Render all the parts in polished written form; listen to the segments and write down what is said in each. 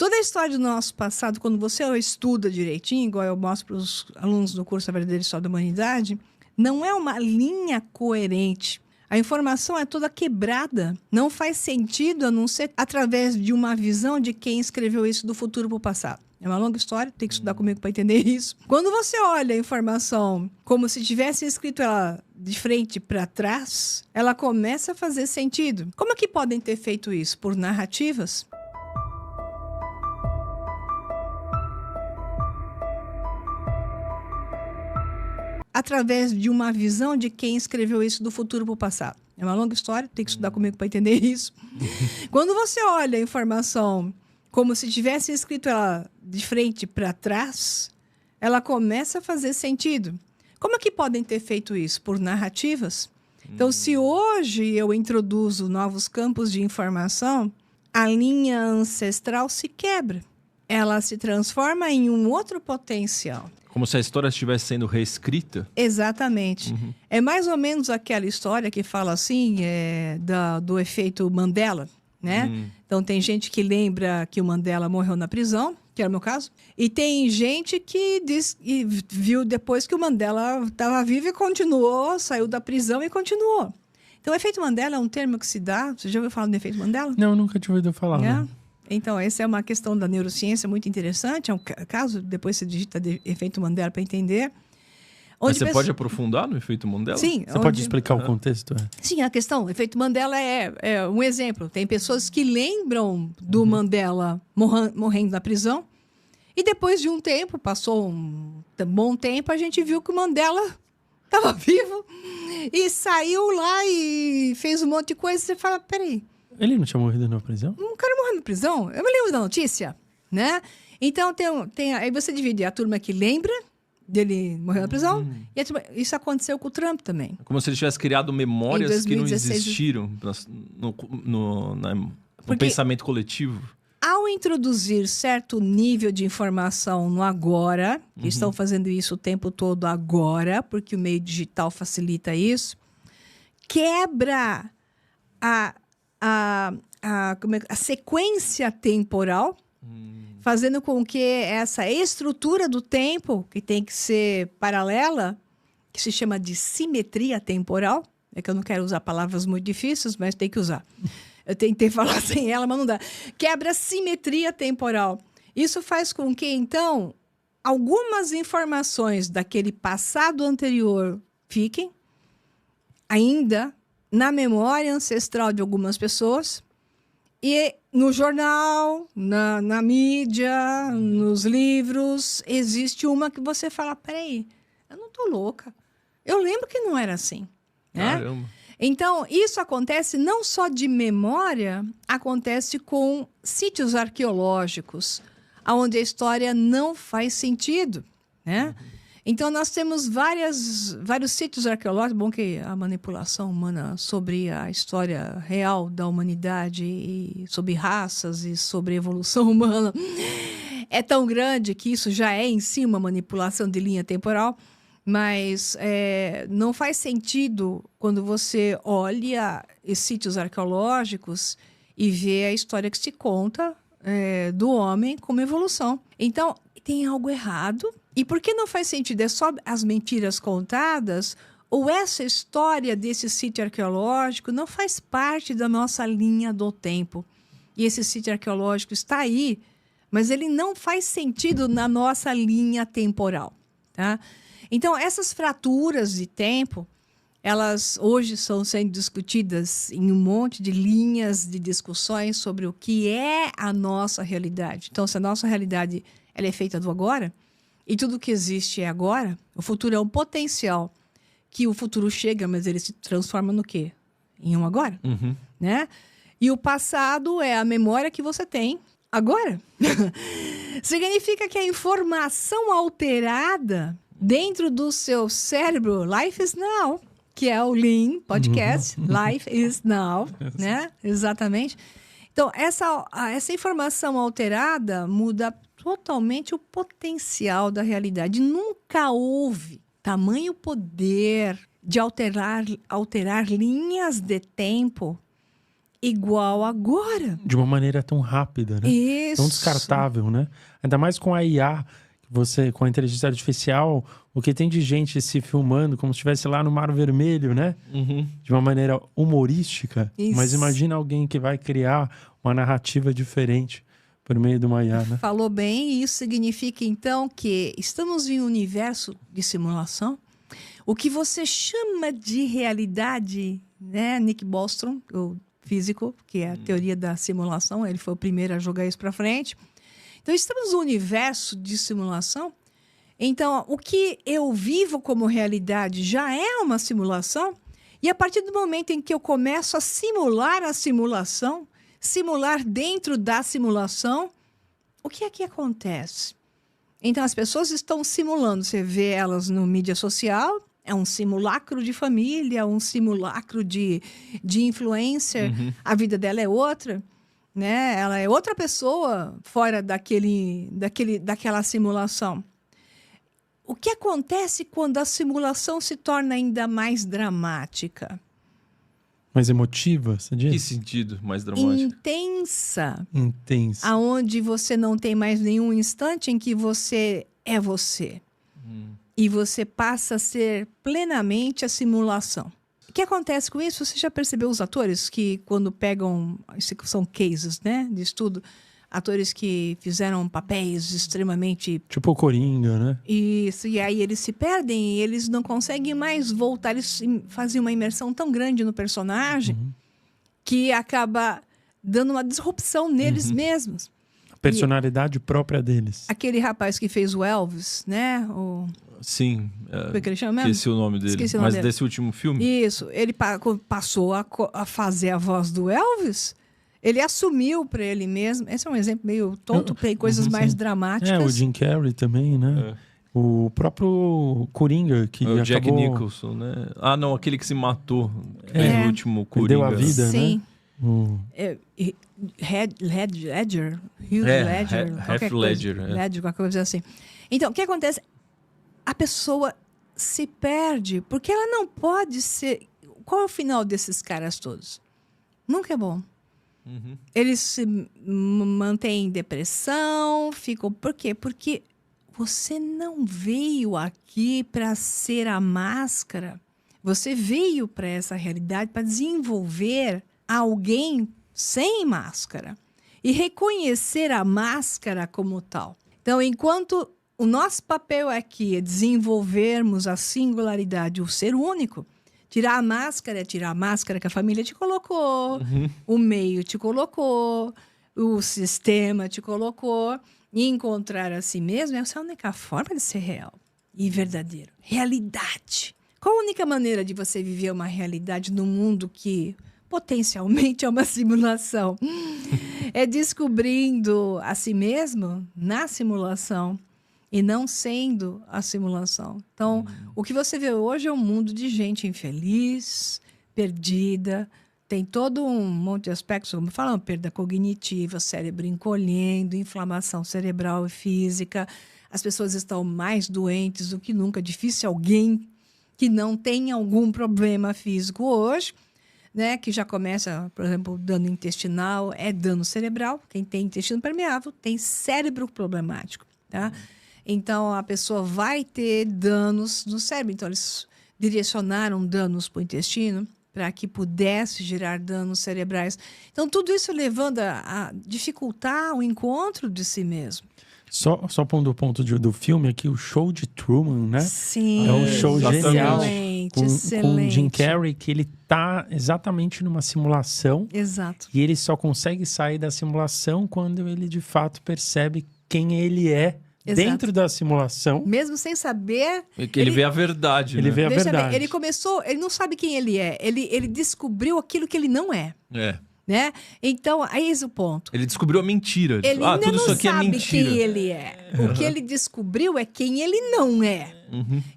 Toda a história do nosso passado, quando você estuda direitinho, igual eu mostro para os alunos do curso A Verdadeira História da Humanidade, não é uma linha coerente. A informação é toda quebrada. Não faz sentido a não ser através de uma visão de quem escreveu isso do futuro para o passado. É uma longa história, tem que estudar comigo para entender isso. Quando você olha a informação como se tivesse escrito ela de frente para trás, ela começa a fazer sentido. Como é que podem ter feito isso? Por narrativas? Através de uma visão de quem escreveu isso do futuro para o passado. É uma longa história, tem que estudar comigo para entender isso. Quando você olha a informação como se tivesse escrito ela de frente para trás, ela começa a fazer sentido. Como é que podem ter feito isso? Por narrativas? Então, se hoje eu introduzo novos campos de informação, a linha ancestral se quebra. Ela se transforma em um outro potencial. Como se a história estivesse sendo reescrita? Exatamente. É mais ou menos aquela história que fala assim, do efeito Mandela, né? Então, tem gente que lembra que o Mandela morreu na prisão, que era o meu caso, e tem gente que viu depois que o Mandela estava vivo e continuou, saiu da prisão e continuou. Então, o efeito Mandela é um termo que se dá... Você já ouviu falar do efeito Mandela? Não, nunca tinha ouvido falar. Né? Então, essa é uma questão da neurociência muito interessante. É um caso, depois você digita efeito Mandela para entender. Mas você pode aprofundar no efeito Mandela? Sim. Você pode explicar o contexto? Sim, a questão, o efeito Mandela é um exemplo. Tem pessoas que lembram do Mandela morrendo na prisão e depois de um tempo, passou um bom tempo, a gente viu que o Mandela estava vivo e saiu lá e fez um monte de coisa. Você fala, peraí. Ele não tinha morrido na prisão? Um cara morreu na prisão? Eu me lembro da notícia, né? Então, aí você divide a turma que lembra dele morrer na prisão e a turma, isso aconteceu com o Trump também. Como se ele tivesse criado memórias que não 2016, existiram no pensamento coletivo. Ao introduzir certo nível de informação no agora, que estão fazendo isso o tempo todo agora, porque o meio digital facilita isso, quebra a sequência temporal, fazendo com que essa estrutura do tempo, que tem que ser paralela, que se chama de simetria temporal, é que eu não quero usar palavras muito difíceis, mas tem que usar. Eu tentei falar sem ela, mas não dá. Quebra a simetria temporal. Isso faz com que, então, algumas informações daquele passado anterior fiquem ainda na memória ancestral de algumas pessoas e no jornal, na mídia, nos livros, existe uma que você fala, peraí, eu não tô louca. Eu lembro que não era assim. Né? Caramba. Então, isso acontece não só de memória, acontece com sítios arqueológicos, onde a história não faz sentido, né? Então, nós temos vários sítios arqueológicos. Bom que a manipulação humana sobre a história real da humanidade, e sobre raças e sobre a evolução humana, é tão grande que isso já é em si uma manipulação de linha temporal. Mas não faz sentido quando você olha esses sítios arqueológicos e vê a história que se conta do homem como evolução. Então, tem algo errado. E por que não faz sentido? É só as mentiras contadas? Ou essa história desse sítio arqueológico não faz parte da nossa linha do tempo? E esse sítio arqueológico está aí, mas ele não faz sentido na nossa linha temporal, tá? Então, essas fraturas de tempo, elas hoje estão sendo discutidas em um monte de linhas de discussões sobre o que é a nossa realidade. Então, se a nossa realidade ela é feita do agora, e tudo que existe é agora, o futuro é um potencial que o futuro chega, mas ele se transforma no quê? Em um agora, né? E o passado é a memória que você tem agora. Significa que a informação alterada dentro do seu cérebro, Life is Now, que é o Lean Podcast, Life is Now, né? Exatamente. Então, essa informação alterada muda totalmente o potencial da realidade. Nunca houve tamanho poder de alterar linhas de tempo igual agora. De uma maneira tão rápida, né? Isso. Tão descartável, né? Ainda mais com a IA, com a inteligência artificial, o que tem de gente se filmando como se estivesse lá no Mar Vermelho, né? De uma maneira humorística. Isso. Mas imagina alguém que vai criar uma narrativa diferente por meio de uma IA, né? Falou bem, e isso significa então que estamos em um universo de simulação. O que você chama de realidade, né? Nick Bostrom, o físico, que é a teoria da simulação, ele foi o primeiro a jogar isso para frente. Então, estamos no universo de simulação. Então, o que eu vivo como realidade já é uma simulação. E a partir do momento em que eu começo a simular a simulação, simular dentro da simulação, o que é que acontece? Então, as pessoas estão simulando. Você vê elas no mídia social, é um simulacro de família, um simulacro de influencer. A vida dela é outra. Né? Ela é outra pessoa fora daquela simulação. O que acontece quando a simulação se torna ainda mais dramática? Mais emotiva, você diz? Que sentido mais dramático? Intensa. Intensa. Aonde você não tem mais nenhum instante em que você é você. E você passa a ser plenamente a simulação. O que acontece com isso? Você já percebeu os atores que quando pegam... São cases, né? De estudo. Atores que fizeram papéis extremamente... Tipo o Coringa, né? Isso. E aí eles se perdem e eles não conseguem mais voltar. Eles fazem uma imersão tão grande no personagem que acaba dando uma disrupção neles mesmos. A personalidade própria deles. Aquele rapaz que fez o Elvis, né? Sim. Como é que ele chama mesmo? Esqueci o nome dele. Esqueci o nome dele. Desse último filme? Isso. Ele passou a fazer a voz do Elvis. Ele assumiu para ele mesmo. Esse é um exemplo meio tonto, tem coisas mais dramáticas. O Jim Carrey também, né? O próprio Coringa, que o Jack acabou... Nicholson, né? Ah, não, aquele que se matou. Fez o último Coringa. Deu a vida, Sim. né? Ledger. Heath Ledger. Ledger, qualquer coisa assim. Então, o que acontece? A pessoa se perde, porque ela não pode ser... Qual é o final desses caras todos? Nunca é bom. Eles se mantêm em depressão, ficam... Por quê? Porque você não veio aqui para ser a máscara. Você veio para essa realidade para desenvolver alguém sem máscara e reconhecer a máscara como tal. Então, enquanto o nosso papel aqui é desenvolvermos a singularidade, o ser único, tirar a máscara que a família te colocou, o meio te colocou, o sistema te colocou, e encontrar a si mesmo é a única forma de ser real e verdadeiro. Realidade. Qual a única maneira de você viver uma realidade no mundo que potencialmente é uma simulação? É descobrindo a si mesmo na simulação e não sendo a simulação. Então, o que você vê hoje é um mundo de gente infeliz, perdida, tem todo um monte de aspectos, como falam, perda cognitiva, cérebro encolhendo, inflamação cerebral e física. As pessoas estão mais doentes do que nunca. É difícil alguém que não tem algum problema físico hoje, né? Que já começa, por exemplo, dano intestinal, é dano cerebral. Quem tem intestino permeável tem cérebro problemático, tá? Então, a pessoa vai ter danos no cérebro. Então, eles direcionaram danos para o intestino para que pudesse gerar danos cerebrais. Então, tudo isso levando a dificultar o encontro de si mesmo. Só pondo o ponto do filme aqui, o Show de Truman, né? Sim. É um show genial. Excelente. Com o Jim Carrey, que ele tá exatamente numa simulação. Exato. E ele só consegue sair da simulação quando ele, de fato, percebe quem ele é. Exato. Dentro da simulação. Mesmo sem saber... É que ele vê a verdade, ele vê a verdade. Bem, ele começou... Ele não sabe quem ele é. Ele descobriu aquilo que ele não é. Né? Então, aí é o ponto. Ele descobriu a mentira. Ele ainda tudo não isso aqui sabe é mentira. Quem ele é. O que ele descobriu é quem ele não é.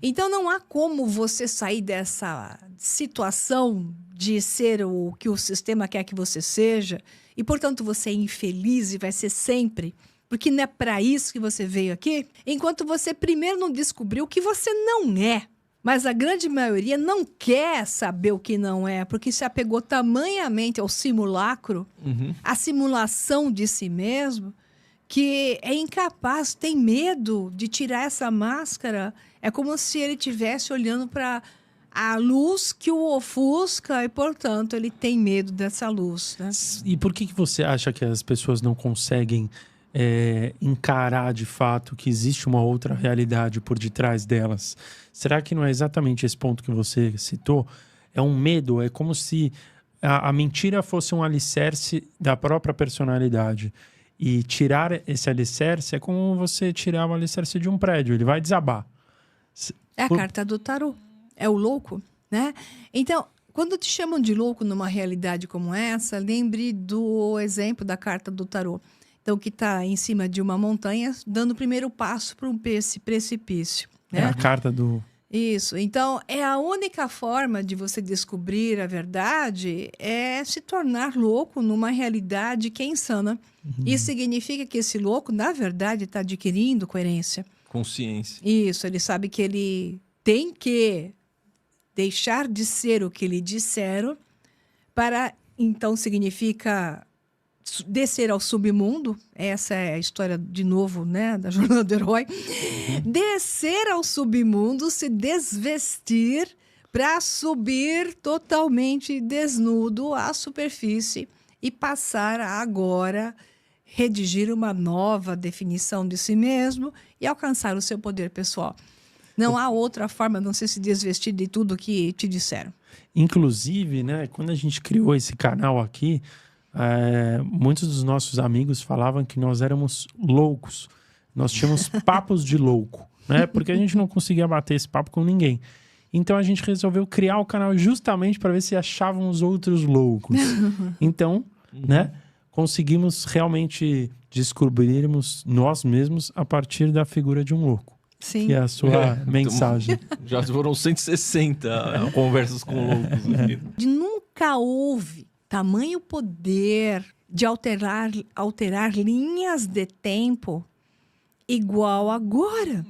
Então, não há como você sair dessa situação de ser o que o sistema quer que você seja. E, portanto, você é infeliz e vai ser sempre... Porque não é para isso que você veio aqui, enquanto você primeiro não descobriu o que você não é. Mas a grande maioria não quer saber o que não é, porque se apegou tamanhamente ao simulacro, à simulação de si mesmo, que é incapaz, tem medo de tirar essa máscara. É como se ele estivesse olhando para a luz que o ofusca e, portanto, ele tem medo dessa luz, né? E por que você acha que as pessoas não conseguem encarar de fato que existe uma outra realidade por detrás delas? Será que não é exatamente esse ponto que você citou? É um medo, é como se a mentira fosse um alicerce da própria personalidade. E tirar esse alicerce é como você tirar o alicerce de um prédio, ele vai desabar. É a carta do tarô, é o louco, né? Então, quando te chamam de louco numa realidade como essa, lembre do exemplo da carta do tarô. Então, que está em cima de uma montanha, dando o primeiro passo para esse precipício. Né? É a carta do... Isso. Então, é a única forma de você descobrir a verdade é se tornar louco numa realidade que é insana. Isso significa que esse louco, na verdade, está adquirindo coerência. Consciência. Isso. Ele sabe que ele tem que deixar de ser o que lhe disseram para, então, significa descer ao submundo. Essa é a história, de novo, né, da jornada do herói. Descer ao submundo, se desvestir para subir totalmente desnudo à superfície e passar a agora redigir uma nova definição de si mesmo e alcançar o seu poder pessoal. Não há outra forma de não se desvestir de tudo que te disseram. Inclusive, né, quando a gente criou esse canal aqui, muitos dos nossos amigos falavam que nós éramos loucos. Nós tínhamos papos de louco, né? Porque a gente não conseguia bater esse papo com ninguém. Então a gente resolveu criar o canal justamente para ver se achavam os outros loucos. Então, né, conseguimos realmente descobrirmos nós mesmos a partir da figura de um louco. Sim. Que é a sua mensagem. Já foram 160 conversas com loucos. Nunca houve tamanho poder de alterar linhas de tempo igual agora.